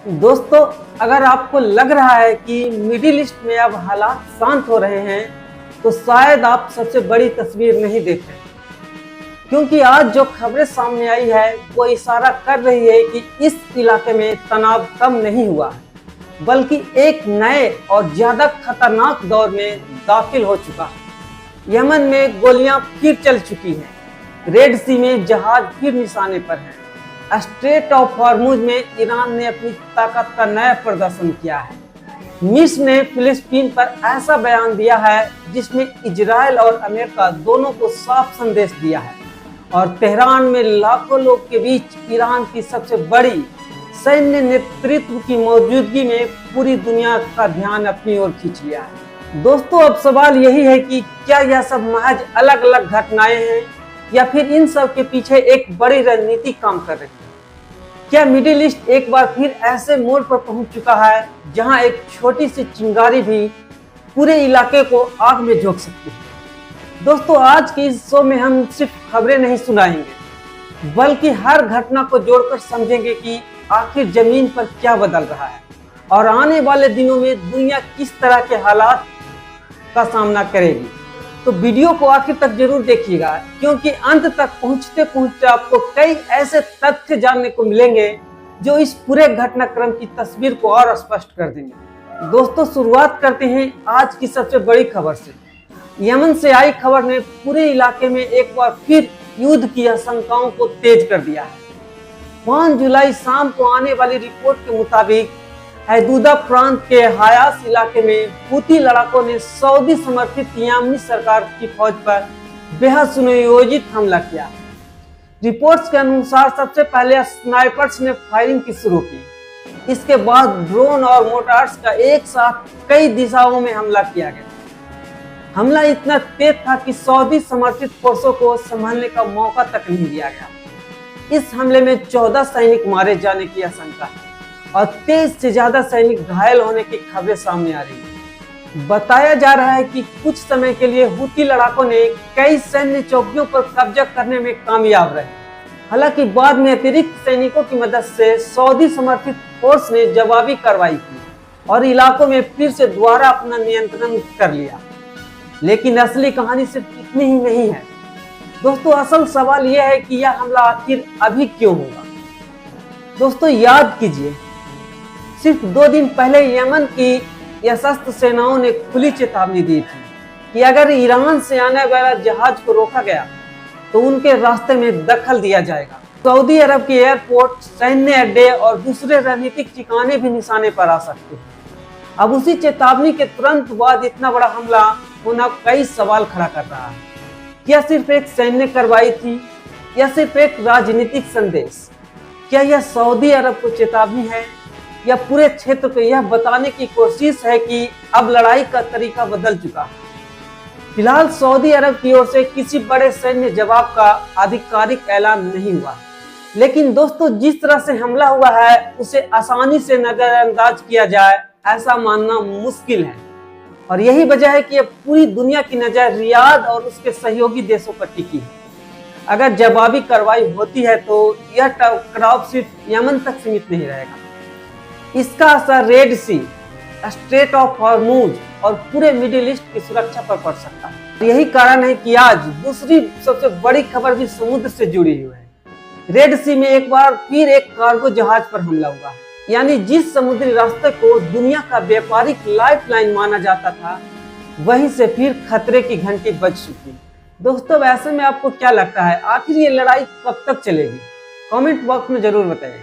दोस्तों, अगर आपको लग रहा है कि मिडिल ईस्ट में अब हालात शांत हो रहे हैं, तो शायद आप सबसे बड़ी तस्वीर नहीं देख रहे, क्योंकि आज जो खबरें सामने आई है वो इशारा कर रही है कि इस इलाके में तनाव कम नहीं हुआ है, बल्कि एक नए और ज्यादा खतरनाक दौर में दाखिल हो चुका है। यमन में गोलियां फिर चल चुकी हैं, रेड सी में जहाज फिर निशाने पर हैं, स्ट्रेट ऑफ हॉर्मुज में ईरान ने अपनी ताकत का नया प्रदर्शन किया है। मिस्र ने फिलिस्तीन पर ऐसा बयान दिया है जिसमें इजराइल और अमेरिका दोनों को साफ संदेश दिया है, और तेहरान में लाखों लोग के बीच ईरान की सबसे बड़ी सैन्य नेतृत्व की मौजूदगी में पूरी दुनिया का ध्यान अपनी ओर खींच लिया है। दोस्तों, अब सवाल यही है कि क्या यह सब महज अलग अलग घटनाएं हैं या फिर इन सब के पीछे एक बड़ी रणनीति काम कर रही है। क्या मिडिल ईस्ट एक बार फिर ऐसे मोड़ पर पहुंच चुका है जहां एक छोटी सी चिंगारी भी पूरे इलाके को आग में झोंक सकती है। दोस्तों, आज के इस शो में हम सिर्फ खबरें नहीं सुनाएंगे, बल्कि हर घटना को जोड़कर समझेंगे कि आखिर जमीन पर क्या बदल रहा है और आने वाले दिनों में दुनिया किस तरह के हालात का सामना करेगी। तो वीडियो को आखिर तक जरूर देखिएगा, क्योंकि अंत तक पहुंचते पहुंचते आपको कई ऐसे तथ्य जानने को मिलेंगे जो इस पूरे घटनाक्रम की तस्वीर को और स्पष्ट कर देंगे। दोस्तों, शुरुआत करते हैं आज की सबसे बड़ी खबर से। यमन से आई खबर ने पूरे इलाके में एक बार फिर युद्ध की आशंकाओं को तेज कर दिया है। 5 जुलाई शाम को आने वाली रिपोर्ट के मुताबिक हदूदा प्रांत के हायास इलाके में हूती लड़ाकों ने सऊदी समर्थित यमनी सरकार की फौज पर बेहद सुनियोजित हमला किया। रिपोर्ट्स के अनुसार सबसे पहले स्नाइपर्स ने फायरिंग की शुरू की, इसके बाद ड्रोन और मोटार्स का एक साथ कई दिशाओं में हमला किया गया। हमला इतना तेज था कि सऊदी समर्थित फोर्सों को संभालने का मौका तक नहीं दिया गया। इस हमले में 14 सैनिक मारे जाने की आशंका है और 23 से ज्यादा सैनिक घायल होने की खबरें सामने आ रही है। बताया जा रहा है कि कुछ समय के लिए हूती लड़ाकों ने कई सैन्य चौकियों पर कब्जा करने में कामयाब रहे। हालांकि बाद में अतिरिक्त सैनिकों की मदद से सऊदी समर्थित फोर्स ने जवाबी कार्रवाई की और इलाकों में फिर से दोबारा अपना नियंत्रण कर लिया। लेकिन असली कहानी सिर्फ इतनी ही नहीं है। दोस्तों, असल सवाल यह है कि यह हमला आखिर अभी क्यों होगा। दोस्तों, याद कीजिए, सिर्फ 2 दिन पहले यमन की सशस्त्र सेनाओं ने खुली चेतावनी दी थी कि अगर ईरान से आने वाला जहाज को रोका गया तो उनके रास्ते में दखल दिया जाएगा। सऊदी अरब के एयरपोर्ट, सैन्य अड्डे और दूसरे रणनीतिक ठिकाने भी निशाने पर आ सकते हैं। अब उसी चेतावनी के तुरंत बाद इतना बड़ा हमला होना कई सवाल खड़ा कर रहा है। क्या सिर्फ एक सैन्य कार्रवाई थी या सिर्फ एक राजनीतिक संदेश? क्या यह सऊदी अरब को चेतावनी है या पूरे क्षेत्र को यह बताने की कोशिश है कि अब लड़ाई का तरीका बदल चुका है? फिलहाल सऊदी अरब की ओर से किसी बड़े सैन्य जवाब का आधिकारिक ऐलान नहीं हुआ, लेकिन दोस्तों, जिस तरह से हमला हुआ है उसे आसानी से नजरअंदाज किया जाए ऐसा मानना मुश्किल है, और यही वजह है कि अब पूरी दुनिया की नजर रियाद और उसके सहयोगी देशों पर टिकी है। अगर जवाबी कार्रवाई होती है तो यह टकराव सिर्फ यमन तक सीमित नहीं रहेगा, इसका असर Red Sea, strait of Hormuz और पूरे मिडिल ईस्ट की सुरक्षा पर पड़ सकता है। यही कारण है कि आज दूसरी सबसे बड़ी खबर भी समुद्र से जुड़ी हुई है। रेड सी में एक बार फिर एक कार्गो जहाज पर हमला हुआ है, यानी जिस समुद्री रास्ते को दुनिया का व्यापारिक लाइफलाइन माना जाता था, वहीं से फिर खतरे की घंटी बज चुकी है। दोस्तों, ऐसे में आपको क्या लगता है, आखिर ये लड़ाई कब तक चलेगी? कमेंट बॉक्स में जरूर बताइए।